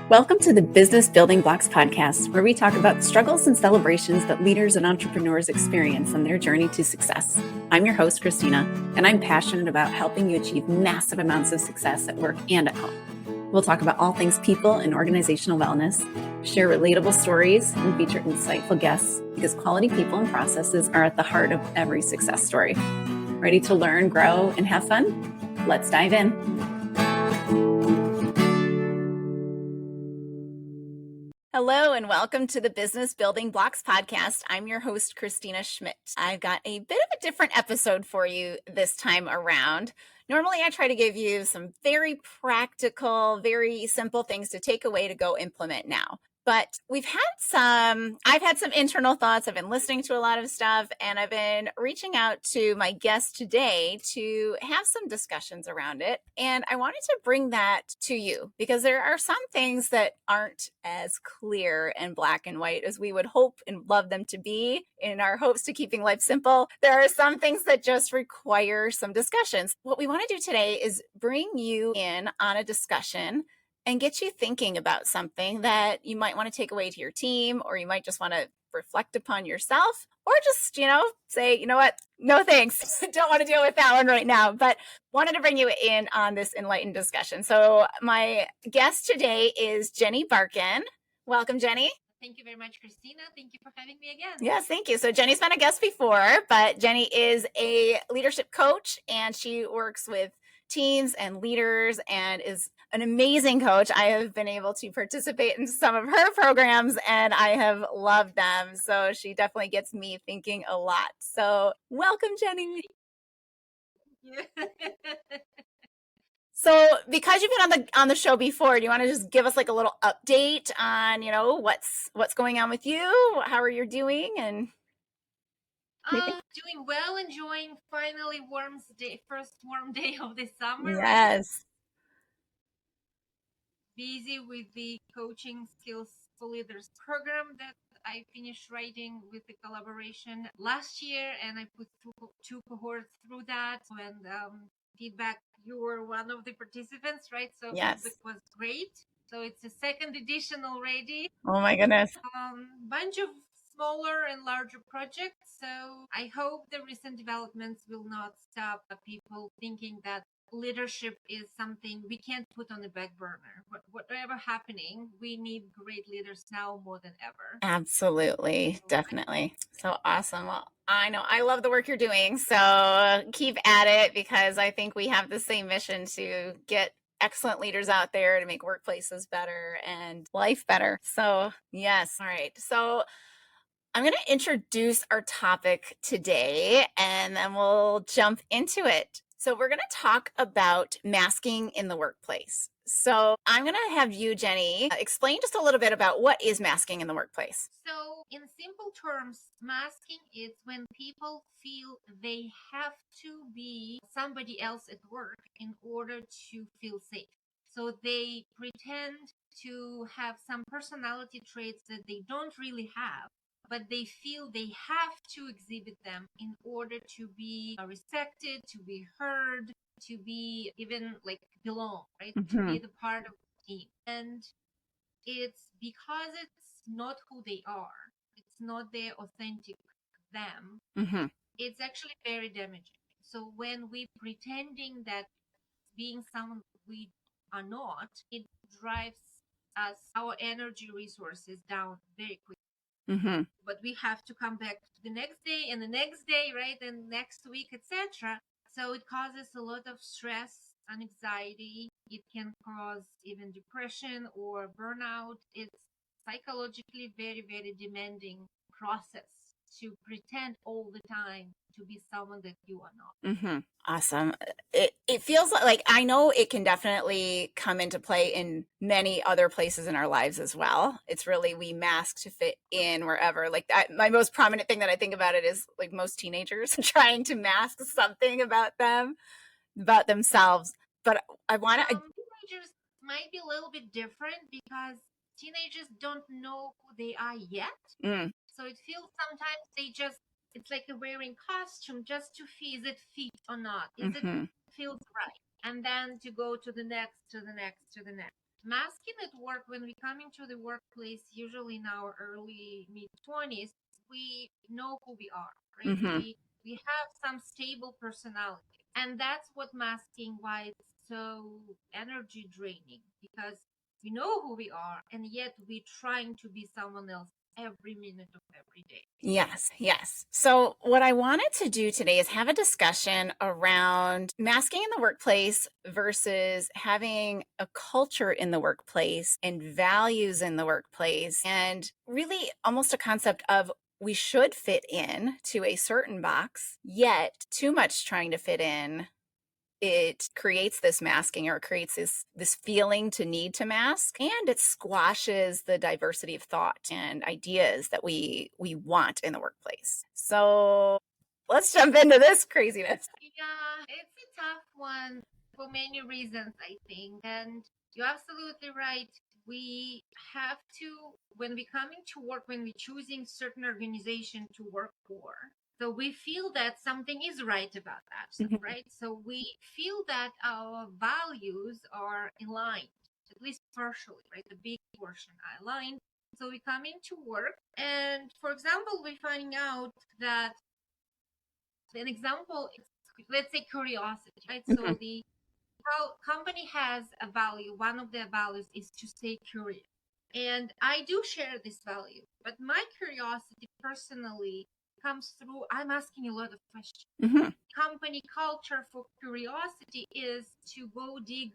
Welcome to the Business Building Blocks podcast, where we talk about struggles and celebrations that leaders and entrepreneurs experience on their journey to success. I'm your host, Christina, and I'm passionate about helping you achieve massive amounts of success at work and at home. We'll talk about all things people and organizational wellness, share relatable stories, and feature insightful guests because quality people and processes are at the heart of every success story. Ready to learn, grow, and have fun? Let's dive in. Hello and welcome to the Business Building Blocks podcast. I'm your host, Christina Schmidt. I've got a bit of a different episode for you this time around. Normally, I try to give you some very practical, very simple things to take away to go implement now. But I've had some internal thoughts. I've been listening to a lot of stuff, and I've been reaching out to my guest today to have some discussions around it. And I wanted to bring that to you because there are some things that aren't as clear and black and white as we would hope and love them to be in our hopes to keeping life simple. There are some things that just require some discussions. What we want to do today is bring you in on a discussion and get you thinking about something that you might want to take away to your team, or you might just want to reflect upon yourself, or just, say, you know what? No, thanks. Don't want to deal with that one right now, but wanted to bring you in on this enlightened discussion. So my guest today is Jenny Barkan. Welcome, Jenny. Thank you very much, Christina. Thank you for having me again. Yes, thank you. So Jenny's been a guest before, but Jenny is a leadership coach, and she works with teams and leaders and is an amazing coach. I have been able to participate in some of her programs and I have loved them. So she definitely gets me thinking a lot. So welcome, Jenny. So because you've been on the show before, do you want to just give us like a little update on, what's going on with you? How are you doing? And doing well, enjoying finally first warm day of the summer. Yes. Right? Busy with the coaching skills for leaders program that I finished writing with the collaboration last year, and I put two cohorts through that. And feedback, you were one of the participants, right? So yes, feedback was great. So it's a second edition already. Oh my goodness. Bunch of smaller and larger projects. So I hope the recent developments will not stop people thinking that leadership is something we can't put on the back burner. Whatever happening, we need great leaders now more than ever. Absolutely. Definitely. So awesome. Well, I know I love the work you're doing. So keep at it because I think we have the same mission to get excellent leaders out there to make workplaces better and life better. So yes. All right. So I'm going to introduce our topic today and then we'll jump into it. So we're going to talk about masking in the workplace. So I'm going to have you, Jenny, explain just a little bit about what is masking in the workplace. So in simple terms, masking is when people feel they have to be somebody else at work in order to feel safe. So they pretend to have some personality traits that they don't really have, but they feel they have to exhibit them in order to be respected, to be heard, to be even like belong, right? To be the part of the team. And it's because it's not who they are. It's not their authentic them. It's actually very damaging. So when we pretending that being someone we are not, it drives us, our energy resources down very quickly. But we have to come back the next day and the next day, right? And next week, etc. So it causes a lot of stress and anxiety. It can cause even depression or burnout. It's psychologically very, very demanding process to pretend all the time to be someone that you are not. Awesome. It feels like I know it can definitely come into play in many other places in our lives as well. It's really we mask to fit in wherever. Like my most prominent thing that I think about it is like most teenagers trying to mask something about themselves. But I want to. Teenagers might be a little bit different because teenagers don't know who they are yet. So it feels sometimes it's like they're wearing costume just to see, is it fit or not? Is it feels right? And then to go to the next, to the next, to the next. masking at work, when we come into the workplace, usually in our early mid 20s, we know who we are, right? Mm-hmm. We have some stable personality, and that's what masking why it's so energy draining, because we know who we are, and yet we're trying to be someone else every minute of every day. Yes, yes. So, what I wanted to do today is have a discussion around masking in the workplace versus having a culture in the workplace and values in the workplace, and really almost a concept of we should fit in to a certain box, yet too much trying to fit in, it creates this masking, or it creates this feeling to need to mask, and it squashes the diversity of thought and ideas that we want in the workplace. So let's jump into this craziness. Yeah, it's a tough one for many reasons, I think. And you're absolutely right. We have to, when we coming to work, when we're choosing certain organization to work for, so we feel that something is right about that, right? So we feel that our values are aligned, at least partially, right? The big portion are aligned. So we come into work, and for example, we're finding out that an example is, let's say, curiosity, right? So the how company has a value. One of their values is to stay curious, and I do share this value. But my curiosity personally comes through I'm asking a lot of questions. Mm-hmm. Company culture for curiosity is to go dig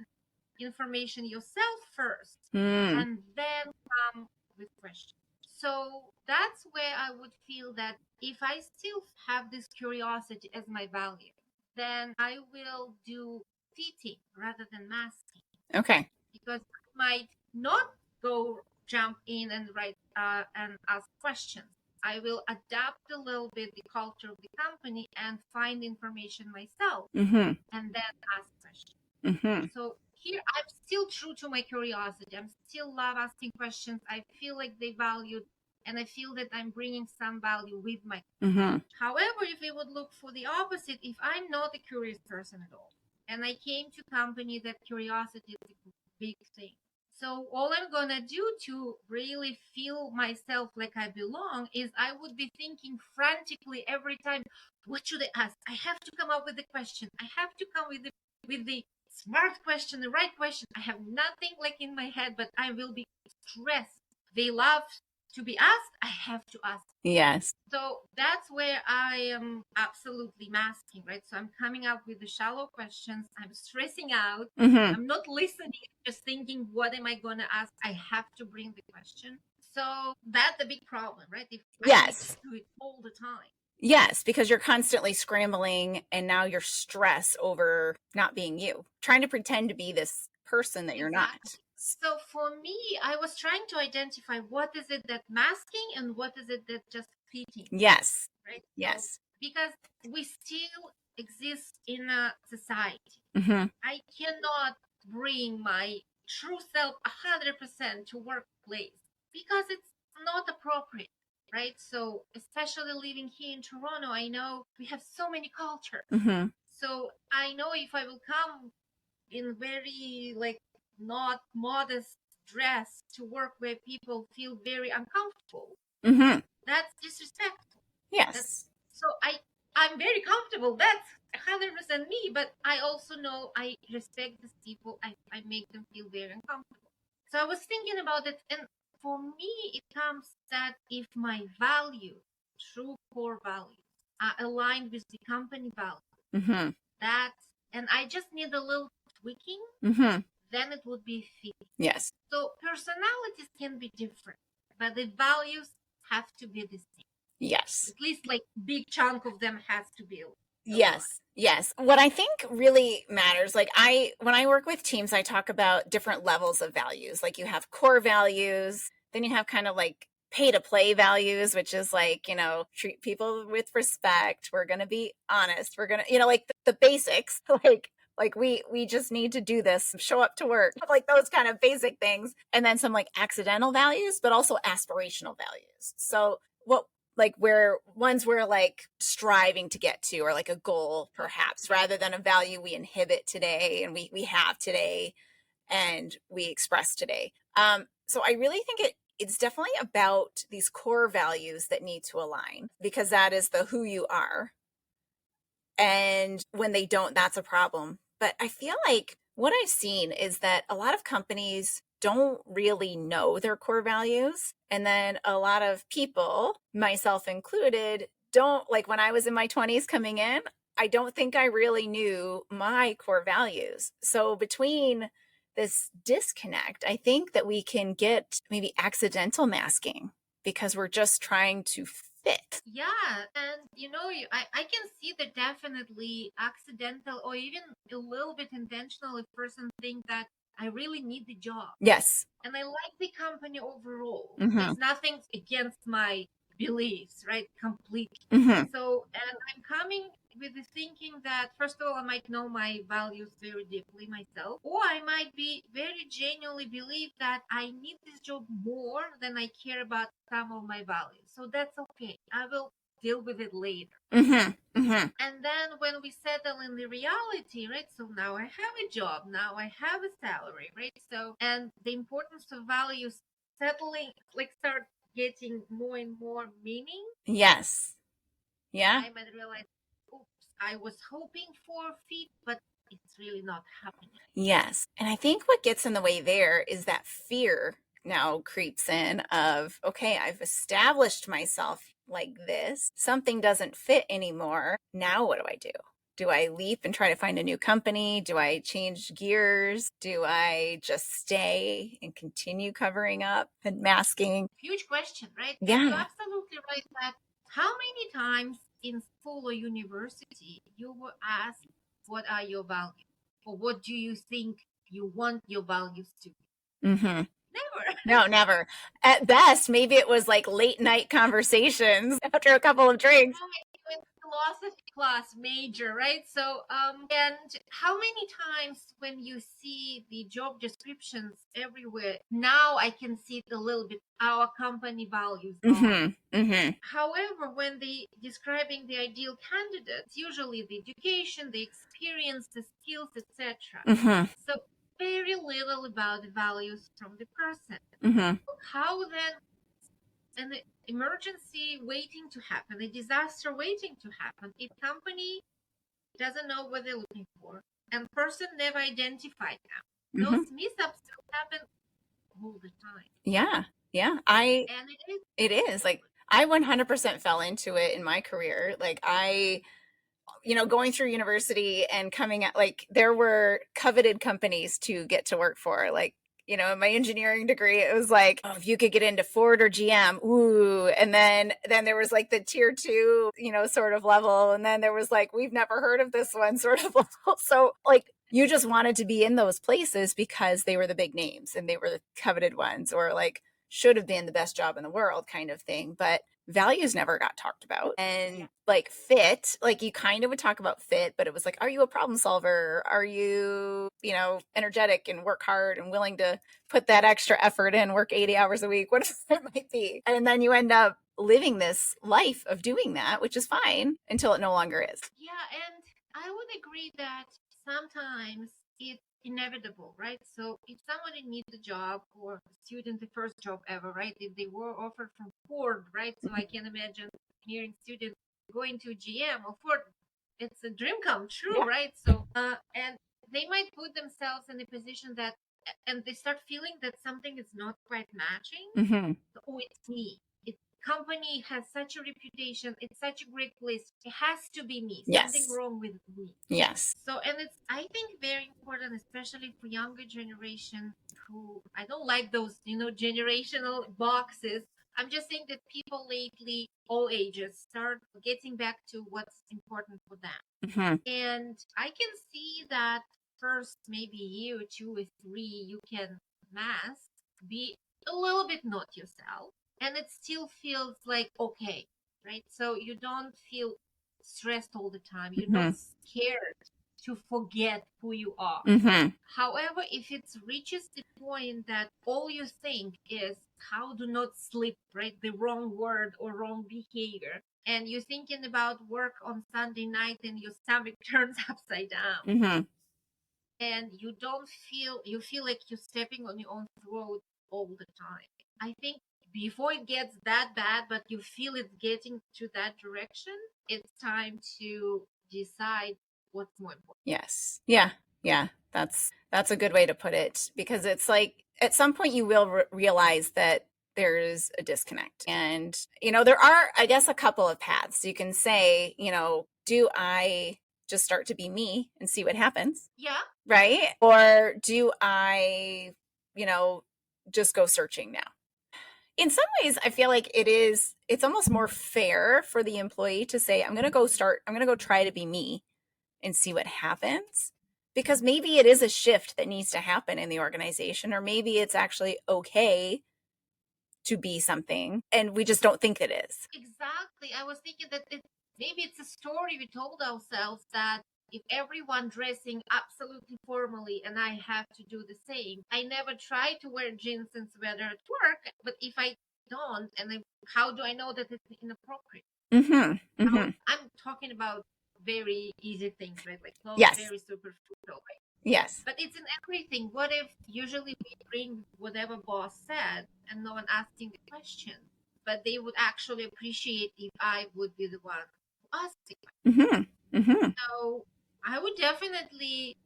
information yourself first, Mm. and then come with questions. So that's where I would feel that if I still have this curiosity as my value, then I will do fitting rather than masking, Okay. because I might not go jump in and write and ask questions. I will adapt a little bit the culture of the company and find information myself, Mm-hmm. and then ask questions. Mm-hmm. So here I'm still true to my curiosity. I'm still love asking questions. I feel like they valued, and I feel that I'm bringing some value with my. Mm-hmm. However, if we would look for the opposite, if I'm not a curious person at all, and I came to company that curiosity is a big thing. So all I'm gonna do to really feel myself like I belong is I would be thinking frantically every time, what should I ask? I have to come up with a question. I have to come with the smart question, the right question. I have nothing like in my head, but I will be stressed. They love to be asked. I have to ask. Yes. So that's where I am absolutely masking, right? So I'm coming up with the shallow questions. I'm stressing out. Mm-hmm. I'm not listening, just thinking, what am I going to ask? I have to bring the question. So that's the big problem, right? If I need to Yes. do it all the time. Yes, because you're constantly scrambling, and now you're stressed over not being you, trying to pretend to be this person that you're not. Exactly. So for me, I was trying to identify what is it that masking and what is it that just fitting, Yes. right? So Yes. because we still exist in a society, Mm-hmm. I cannot bring my true self 100% to workplace because it's not appropriate, right? So especially living here in Toronto, I know we have so many cultures. Mm-hmm. So I know if I will come in very like not modest dress to work where people feel very uncomfortable, Mm-hmm. that's disrespectful. That's Yes. so I'm very comfortable. That's 100% me, but I also know I respect these people. I make them feel very uncomfortable. So I was thinking about it, and for me, it comes that if my value, true core values, are aligned with the company value, Mm-hmm. that, and I just need a little tweaking, Mm-hmm. then it would be fit. Yes. So personalities can be different, but the values have to be the same. Yes. At least like big chunk of them has to be aligned. Yes. Yes. What I think really matters, like when I work with teams, I talk about different levels of values. Like you have core values, then you have kind of like pay to play values, which is like, treat people with respect. We're going to be honest. We're going to, like the basics, like we just need to do this, show up to work, like those kind of basic things. And then some like accidental values, but also aspirational values. So what, like where ones we're like striving to get to, or like a goal perhaps, rather than a value we inhibit today and we have today. and we express today. So I really think it's definitely about these core values that need to align, because that is the who you are. And when they don't, that's a problem. But I feel like what I've seen is that a lot of companies don't really know their core values. And then a lot of people, myself included, don't, like when I was in my 20s coming in, I don't think I really knew my core values. So between this disconnect, I think that we can get maybe accidental masking because we're just trying to fit. Yeah, and I can see that definitely accidental or even a little bit intentional if person think that I really need the job. Yes. And I like the company overall. Mm-hmm. It's nothing against my beliefs, right? Completely. Mm-hmm. So, and I'm coming with the thinking that, first of all, I might know my values very deeply myself, or I might be very genuinely believe that I need this job more than I care about some of my values. So that's okay. I will deal with it later. Mm-hmm. Mm-hmm. And then when we settle in the reality, right? So now I have a job, now I have a salary, right? So, and the importance of values settling, like start getting more and more meaning. Yes. Yeah. I might realize, oops, I was hoping for fit, but it's really not happening. Yes. And I think what gets in the way there is that fear now creeps in of, okay, I've established myself like this. Something doesn't fit anymore. Now what do I do? Do I leap and try to find a new company? Do I change gears? Do I just stay and continue covering up and masking? Huge question, right? And Yeah. you're absolutely right that how many times in school or university you were asked, what are your values? Or what do you think you want your values to be? Mm-hmm. Never. No, never. At best, maybe it was like late night conversations after a couple of drinks. In philosophy class major, right? So, and how many times when you see the job descriptions everywhere, now I can see it a little bit our company values are. Mm-hmm. Mm-hmm. However, when they describing the ideal candidates, usually the education, the experience, the skills, etc. Mm-hmm. So very little about the values from the person. Mm-hmm. How then an emergency waiting to happen, a disaster waiting to happen, if company doesn't know what they're looking for and person never identified them, Mm-hmm. those mishaps still happen all the time. Yeah. Yeah. And It is like I 100% fell into it in my career. Like going through university and coming at, like, there were coveted companies to get to work for. Like, in my engineering degree, it was like, oh, if you could get into Ford or GM, ooh. And then there was like the tier 2, sort of level. And then there was like, we've never heard of this one sort of level. So like, you just wanted to be in those places because they were the big names and they were the coveted ones, or like should have been the best job in the world kind of thing. But values never got talked about. And like fit, like you kind of would talk about fit, but it was like, are you a problem solver? Are you, energetic and work hard and willing to put that extra effort in, work 80 hours a week, whatever it might be. And then you end up living this life of doing that, which is fine until it no longer is. yeah, and I would agree that sometimes it's inevitable, right? So if somebody needs a job or a student the first job ever, right? If they were offered from Ford, right? So I can imagine hearing students going to GM or Ford. It's a dream come true, Yeah. right? So and they might put themselves in a position that and they start feeling that something is not quite matching. Mm-hmm. Oh, it's me. It's company has such a reputation. It's such a great place. It has to be me. Something Yes. wrong with me. Yes. So, and it's, I think, very important, especially for younger generation who, I don't like those, generational boxes. I'm just saying that people lately, all ages, start getting back to what's important for them. Mm-hmm. And I can see that first, maybe year or 2 or 3, you can mask, be a little bit not yourself, and it still feels like okay, right? So you don't feel stressed all the time. You're not scared to forget who you are. Mm-hmm. However, if it reaches the point that all you think is how to not slip, right, the wrong word or wrong behavior, and you're thinking about work on Sunday night and your stomach turns upside down, Mm-hmm. and you feel like you're stepping on your own throat all the time. I think before it gets that bad, but you feel it's getting to that direction, it's time to decide what's more important. Yes. Yeah. Yeah. That's a good way to put it, because it's like at some point you will realize that there's a disconnect. And there are, I guess, a couple of paths. You can say, do I just start to be me and see what happens? Yeah. Right? Or do I, just go searching now? In some ways, I feel like it's almost more fair for the employee to say, I'm going to go try to be me and see what happens. Because maybe it is a shift that needs to happen in the organization, or maybe it's actually okay to be something and we just don't think it is. Exactly. I was thinking that maybe it's a story we told ourselves that if everyone dressing absolutely formally and I have to do the same, I never try to wear jeans and sweater at work. But if I don't, how do I know that it's inappropriate? Mm-hmm. Mm-hmm. I'm talking about very easy things, right? Like clothes, Yes. very superficial, right? Yes. But it's in everything. What if usually we bring whatever boss said and no one asking the question, but they would actually appreciate if I would be the one who asked the question. Mm-hmm. Mm-hmm. So I would definitely,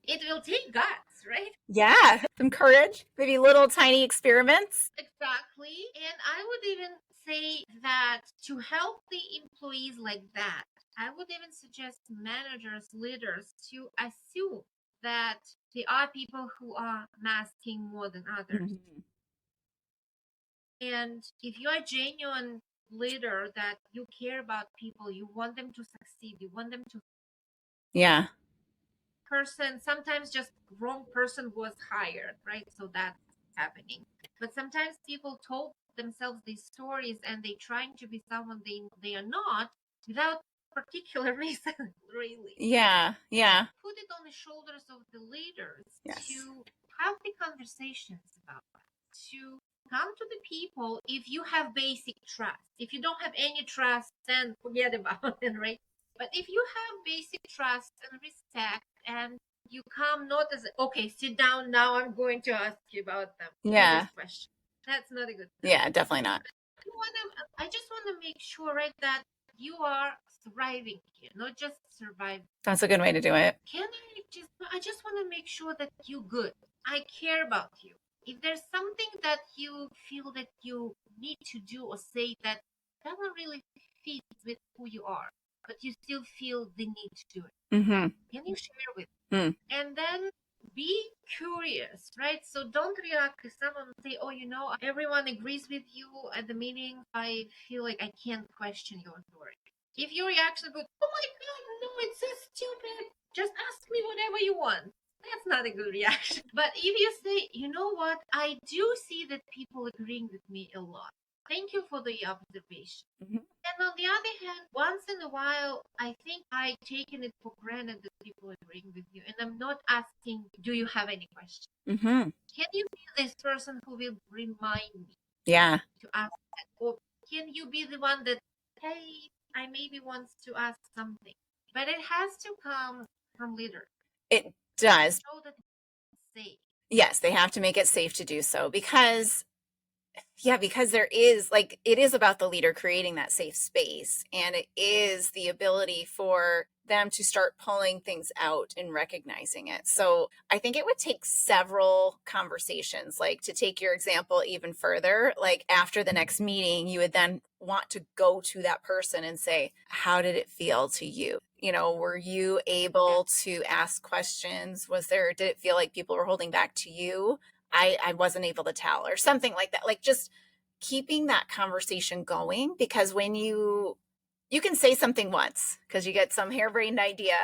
it will take guts, right? Yeah. Some courage, maybe little tiny experiments. Exactly. And I would even say that to help the employees like that, I would even suggest managers, leaders to assume that there are people who are masking more than others. Mm-hmm. And if you are a genuine leader that you care about people, you want them to succeed, you want them to Yeah. sometimes just wrong person was hired, right? So that's happening. But sometimes people told themselves these stories and they trying to be someone they are not without particular reason, really. Yeah. Yeah. Put it on the shoulders of the leaders Yes. to have the conversations about that, to come to the people. If you have basic trust, if you don't have any trust, then forget about it, right? But if you have basic trust and respect, and you come not as okay, sit down now, I'm going to ask you about them. Yeah. This question. That's not a good thing. Yeah, definitely not. I just want to make sure, right, that you are thriving here, not just surviving. That's a good way to do it. I just want to make sure that you're good. I care about you. If there's something that you feel that you need to do or say that doesn't really fit with who you are, but you still feel the need to do it, Mm-hmm. can you share with me? Mm. And then be curious, right? So don't react to someone and say, oh, everyone agrees with you at the meeting. I feel like I can't question your authority. If your reaction goes, oh my God, no, it's so stupid. Just ask me whatever you want. That's not a good reaction. But if you say, you know what, I do see that people agreeing with me a lot. Thank you for the observation. Mm-hmm. And on the other hand, once in a while, I think I've taken it for granted that people are agreeing with you. And I'm not asking, do you have any questions? Mm-hmm. Can you be this person who will remind me Yeah. to ask that? Or can you be the one that, hey, I maybe wants to ask something? But it has to come from leaders. It does. Show that it's safe. Yes, they have to make it safe to do so, because there is, like, it is about the leader creating that safe space, and it is the ability for them to start pulling things out and recognizing it. So I think it would take several conversations. Like, to take your example even further, like after the next meeting, you would then want to go to that person and say, how did it feel to you? Were you able to ask questions? Did it feel like people were holding back to you? I wasn't able to tell, or something like that. Like, just keeping that conversation going, because when you can say something once because you get some harebrained idea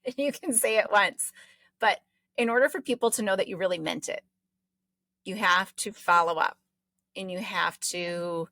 and you can say it once, but in order for people to know that you really meant it, you have to follow up, and you have to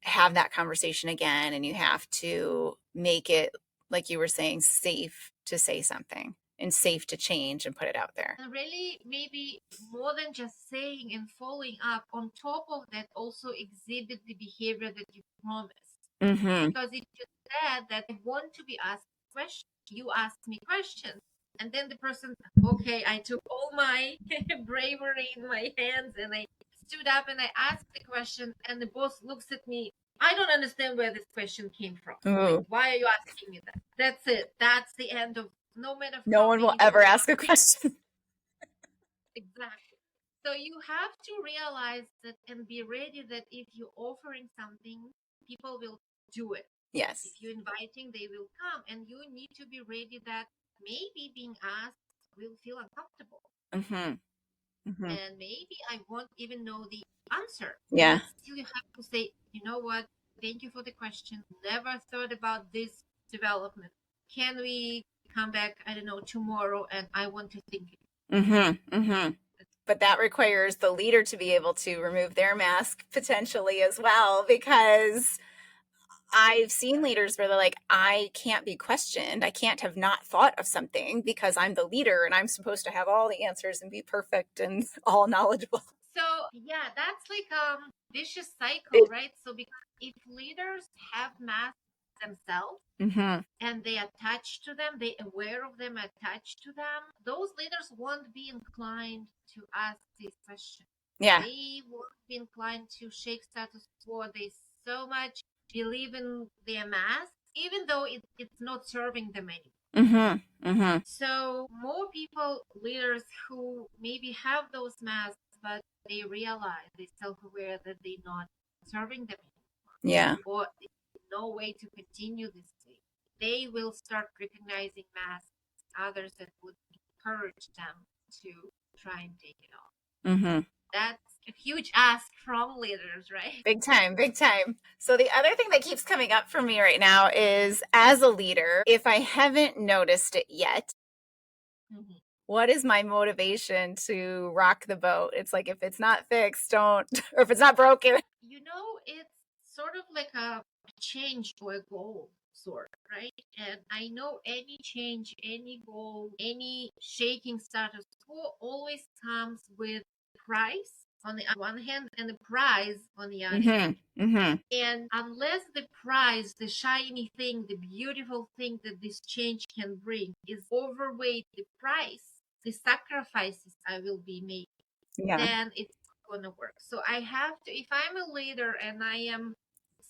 have that conversation again, and you have to make it, like you were saying, safe to say something and safe to change and put it out there. And really, maybe more than just saying and following up, on top of that, also exhibit the behavior that you promised. Mm-hmm. Because if you said that I want to be asked questions, you ask me questions, And then the person, okay, I took all my bravery in my hands and I stood up and I asked the question, and the boss looks at me. I don't understand where this question came from. Like, why are you asking me that? That's it. That's the end of, no matter No how one will many ever times. ask a question. Exactly. So you have to realize that and be ready that if you're offering something, people will do it. Yes. If you're inviting, they will come. And you need to be ready that maybe being asked will feel uncomfortable. And maybe I won't even know the answer. Yeah. But still, you have to say, you know what? Thank you for the question. Never thought about this development. Can we come back, I don't know, tomorrow? And I want to think. But that requires the leader to be able to remove their mask potentially as well, because I've seen leaders where they're like, I can't be questioned. I can't have not thought of something because I'm the leader and I'm supposed to have all the answers and be perfect and all knowledgeable. So yeah, that's like a vicious cycle, right? So because if leaders have masks themselves and they attach to them, they aware of them, attached to them, those leaders won't be inclined to ask these questions. Yeah. They won't be inclined to shake status quo. They so much believe in their mask, even though it's not serving them anymore. So more people, leaders who maybe have those masks, but they realize, they self-aware that they're not serving them anymore. Yeah. Or there's no way to continue this way. They will start recognizing masks, others that would encourage them to try and take it off. That's a huge ask from leaders, right? Big time, big time. So the other thing that keeps coming up for me right now is, as a leader, if I haven't noticed it yet, what is my motivation to rock the boat? It's like, if it's not fixed, don't, or if it's not broken. You know, it's sort of like a change or a goal, sort, right? And I know any change, any goal, any shaking status quo always comes with price on the one hand and the prize on the other hand. And unless the prize, the shiny thing, the beautiful thing that this change can bring is overweight the price, the sacrifices I will be making, then it's not gonna work. So I have to, if I'm a leader and I am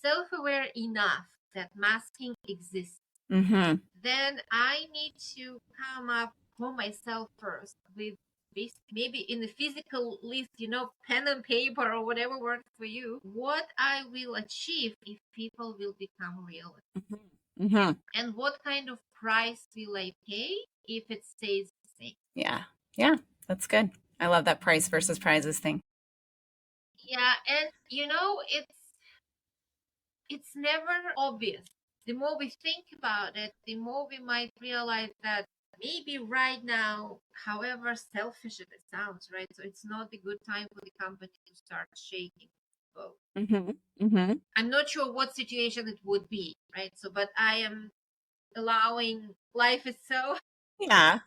self-aware enough that masking exists, then I need to come up for myself first with maybe in the physical list, pen and paper or whatever works for you, what I will achieve if people will become real. And what kind of price will I pay if it stays the same? Yeah. Yeah, that's good. I love that price versus prizes thing. Yeah, and it's never obvious. The more we think about it, the more we might realize that maybe right now, however selfish it sounds, right? So it's not a good time for the company to start shaking the boat. I'm not sure what situation it would be, right? So, but I am allowing life is so. Yeah.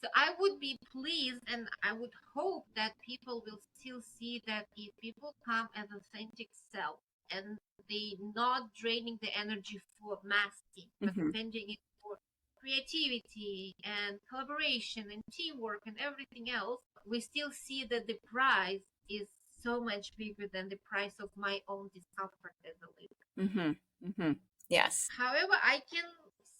So I would be pleased and I would hope that people will still see that if people come as authentic self and they not draining the energy for masking, but spending it for creativity and collaboration and teamwork and everything else, we still see that the prize is so much bigger than the price of my own discomfort as a leader. Yes. However, I can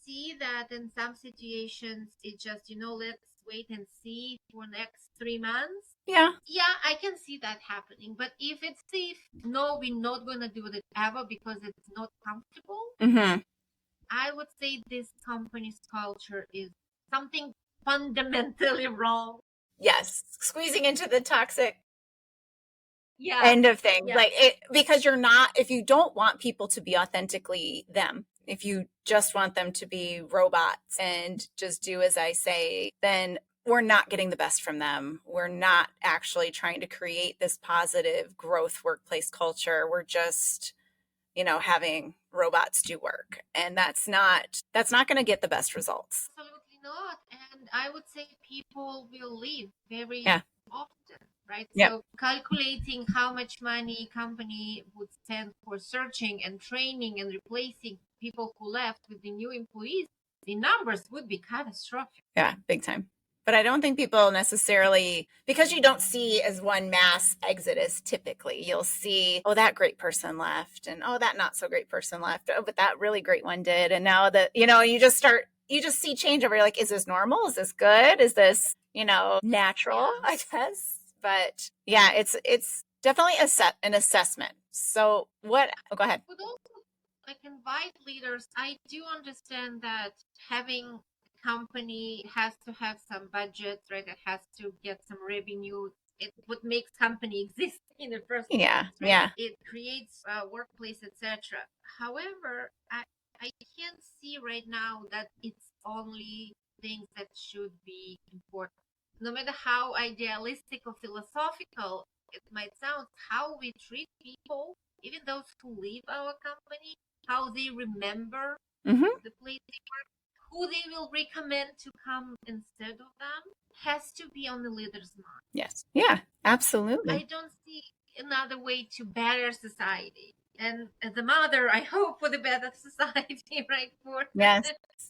see that in some situations it's just, let's wait and see for next 3 months. Yeah, I can see that happening. But if it's safe, no, we're not going to do that ever because it's not comfortable. I would say this company's culture is something fundamentally wrong. Yes, squeezing into the toxic end of things. Like it, because if you don't want people to be authentically them, if you just want them to be robots and just do as I say, then we're not getting the best from them. We're not actually trying to create this positive growth workplace culture. We're just, having robots do work. And that's not going to get the best results. Absolutely not. And I would say people will leave very often, right? Yeah. So calculating how much money company would spend for searching and training and replacing people who left with the new employees the numbers would be catastrophic. Yeah, big time. But I don't think people necessarily, because you don't see as one mass exodus typically, you'll see, oh, that great person left, and oh, that not so great person left. Oh, but that really great one did. And now that, you just see change over. You're like, is this normal? Is this good? Is this, natural, I guess? But yeah, it's definitely an assessment. So go ahead. Would also invite leaders. I do understand that having company has to have some budget, right? It has to get some revenue. It what makes company exist in the first place, right? Yeah. It creates a workplace, etc. However, I can't see right now that it's only things that should be important. No matter how idealistic or philosophical it might sound, how we treat people, even those who leave our company, how they remember the place they work, who they will recommend to come instead of them, has to be on the leader's mind. Yes. Yeah, absolutely. I don't see another way to better society. And as a mother, I hope for the better society, right? For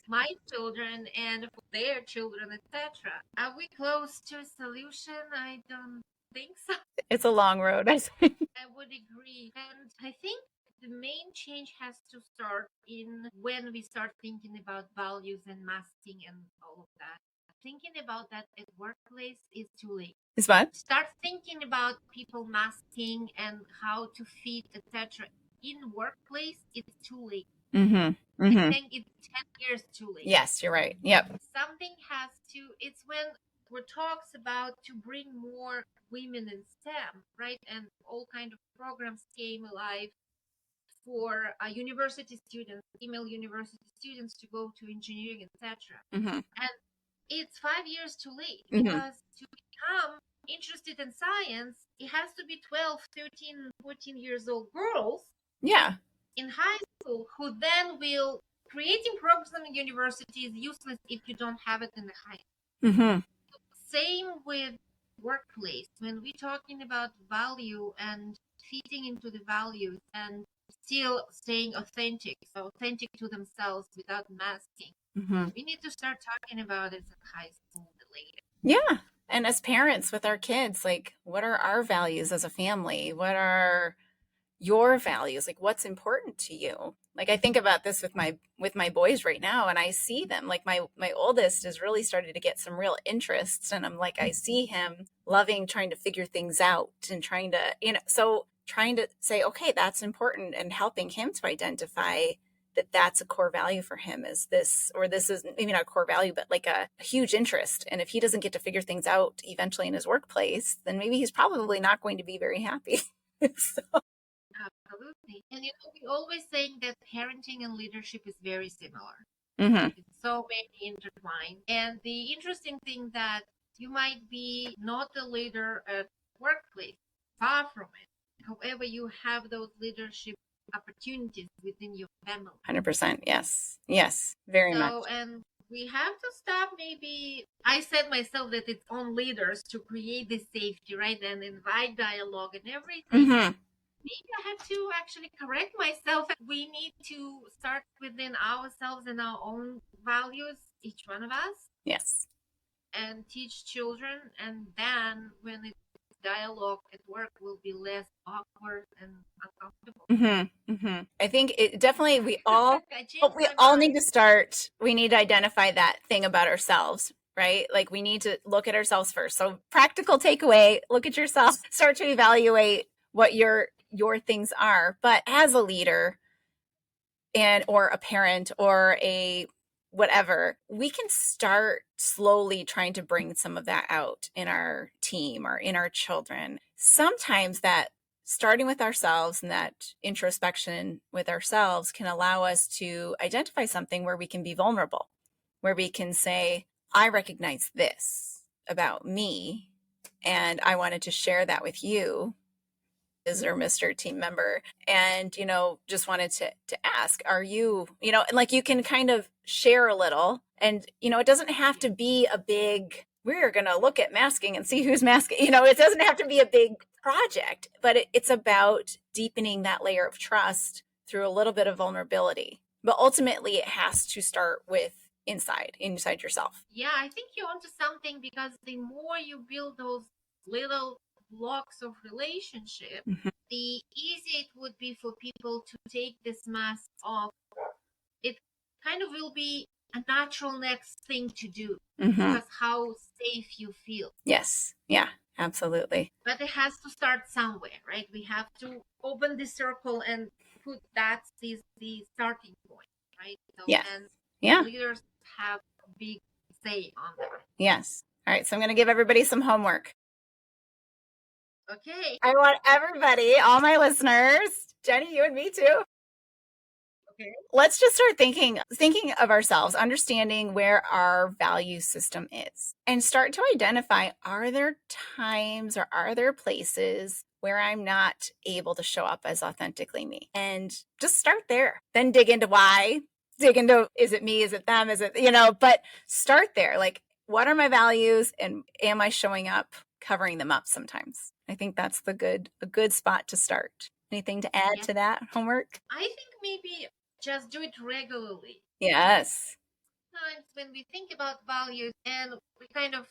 my children and for their children, etc. Are we close to a solution? I don't think so. It's a long road, I think. I would agree. And I think the main change has to start in when we start thinking about values and masking and all of that. Thinking about that at workplace is too late. Is what? Start thinking about people masking and how to fit, etc. In workplace, it's too late. I think it's 10 years too late. Yes, you're right. Yep. Something has to, it's when we talks about to bring more women in STEM, right? And all kind of programs came alive for university students, female university students to go to engineering, etc. And it's 5 years too late because to become interested in science, it has to be 12, 13, 14 years old girls. Yeah. In high school, who then will creating programs in university is useless if you don't have it in the high. Same with workplace. When we're talking about value and fitting into the values and still staying authentic to themselves without masking, we need to start talking about it in high school later. Yeah. And as parents with our kids, like, what are our values as a family? What are your values? Like, what's important to you? Like, I think about this with my boys right now, and I see them, like my oldest is really starting to get some real interests, and I'm like, I see him loving trying to figure things out and trying to, so trying to say, okay, that's important, and helping him to identify that that's a core value for him, is this, or this is maybe not a core value, but like a huge interest. And if he doesn't get to figure things out eventually in his workplace, then maybe he's probably not going to be very happy. So. Absolutely. And we always saying that parenting and leadership is very similar. It's so many intertwined. And the interesting thing that you might be not a leader at workplace, far from it. However, you have those leadership opportunities within your family. 100%. Yes. Yes. Very much. And we have to stop. Maybe I said myself that it's on leaders to create this safety, right? And invite dialogue and everything. Maybe I have to actually correct myself. We need to start within ourselves and our own values, each one of us. Yes. And teach children. And then when it's dialogue at work will be less awkward and uncomfortable. I think it definitely, we all need to start, we need to identify that thing about ourselves, right? Like, we need to look at ourselves first. So practical takeaway, look at yourself, start to evaluate what your things are. But as a leader or a parent or a whatever, we can start slowly trying to bring some of that out in our team or in our children. Sometimes that starting with ourselves and that introspection with ourselves can allow us to identify something where we can be vulnerable, where we can say, I recognize this about me, and I wanted to share that with you, or Mr. Team Member, and, just wanted to ask, are you, and like, you can kind of share a little, and, it doesn't have to be a big, we're going to look at masking and see who's masking, it doesn't have to be a big project, but it's about deepening that layer of trust through a little bit of vulnerability. But ultimately, it has to start with inside yourself. Yeah, I think you're onto something, because the more you build those little blocks of relationship, the easier it would be for people to take this mask off. It kind of will be a natural next thing to do, because how safe you feel. Yes. Yeah, absolutely. But it has to start somewhere, right? We have to open the circle and put that's the starting point, right? So, Yes. and Yeah. leaders have a big say on that. Yes. All right. So I'm going to give everybody some homework. Okay. I want everybody, all my listeners, Jenny, you and me too. Okay. Let's just start thinking of ourselves, understanding where our value system is, and start to identify, are there times or are there places where I'm not able to show up as authentically me? And just start there. Then dig into why. Dig into, is it me? Is it them? Is it, but start there. Like, what are my values, and am I showing up covering them up sometimes? I think that's a good spot to start. Anything to add to that homework? I think maybe just do it regularly. Yes. Times when we think about values, and we kind of,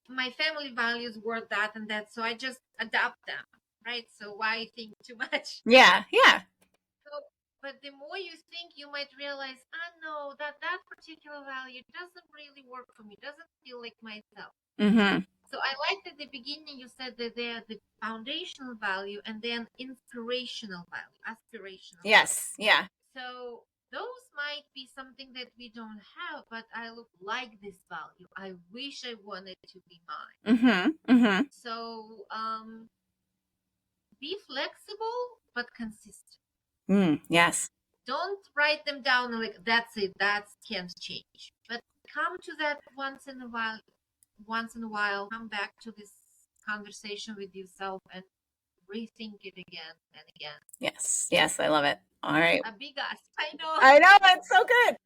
my family values were that and that, so I just adapt them, right? So why think too much? Yeah. So, but the more you think, you might realize, no, that particular value doesn't really work for me, doesn't feel like myself. So I liked at the beginning you said that they're the foundational value, and then inspirational value, aspirational. Yes. Value. Yeah. So those might be something that we don't have, but I like this value. I wish I wanted to be mine. So be flexible but consistent. Yes. Don't write them down like that's it, that can't change. But come to that once in a while, come back to this conversation with yourself and rethink it again and again. Yes, I love it. All right. A big ask. I know, it's so good.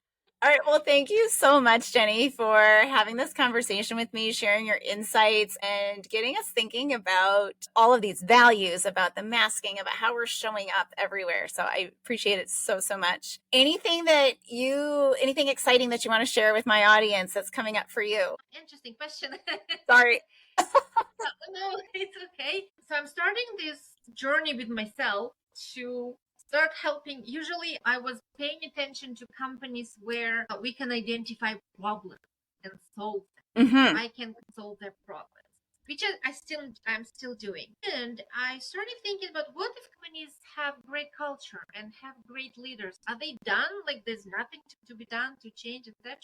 All right. Well, thank you so much, Jenny, for having this conversation with me, sharing your insights, and getting us thinking about all of these values, about the masking, about how we're showing up everywhere. So I appreciate it so much. Anything exciting that you want to share with my audience that's coming up for you? Interesting question. Sorry. No, it's okay. So I'm starting this journey with myself to start helping. Usually I was paying attention to companies where we can identify problems and solve them. I can solve their problems, which I'm still doing. And I started thinking about, what if companies have great culture and have great leaders? Are they done? Like there's nothing to be done to change, etc.?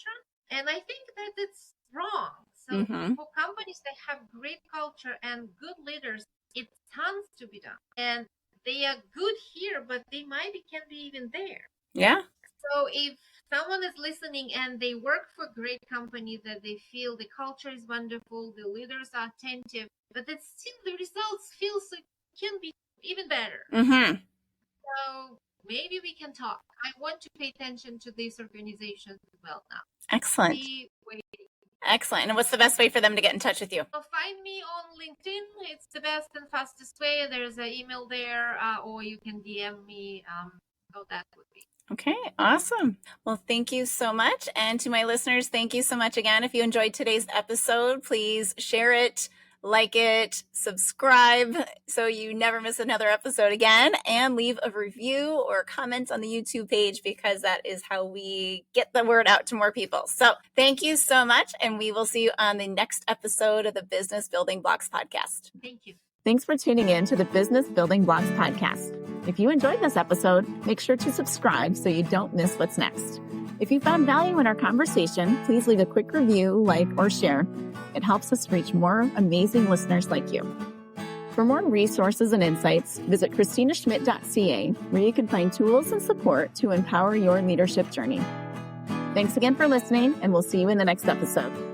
And I think that it's wrong. So for companies that have great culture and good leaders, it's tons to be done. And they are good here, but they can be even there. Yeah. So if someone is listening and they work for a great company that they feel the culture is wonderful, the leaders are attentive, but that still the results can be even better. So maybe we can talk. I want to pay attention to these organizations as well now. Excellent. Excellent. And what's the best way for them to get in touch with you? Find me on LinkedIn. It's the best and fastest way. There's an email there, or you can DM me. So that would be. Okay, awesome. Well, thank you so much. And to my listeners, thank you so much again. If you enjoyed today's episode, please share it, like it, subscribe so you never miss another episode again, and leave a review or comment on the YouTube page, because that is how we get the word out to more people. So thank you so much, and we will see you on the next episode of the Business Building Blocks podcast. Thank you. Thanks for tuning in to the Business Building Blocks podcast. If you enjoyed this episode, make sure to subscribe so you don't miss what's next. If you found value in our conversation, please leave a quick review, like, or share. It helps us reach more amazing listeners like you. For more resources and insights, visit christinaschmidt.ca, where you can find tools and support to empower your leadership journey. Thanks again for listening, and we'll see you in the next episode.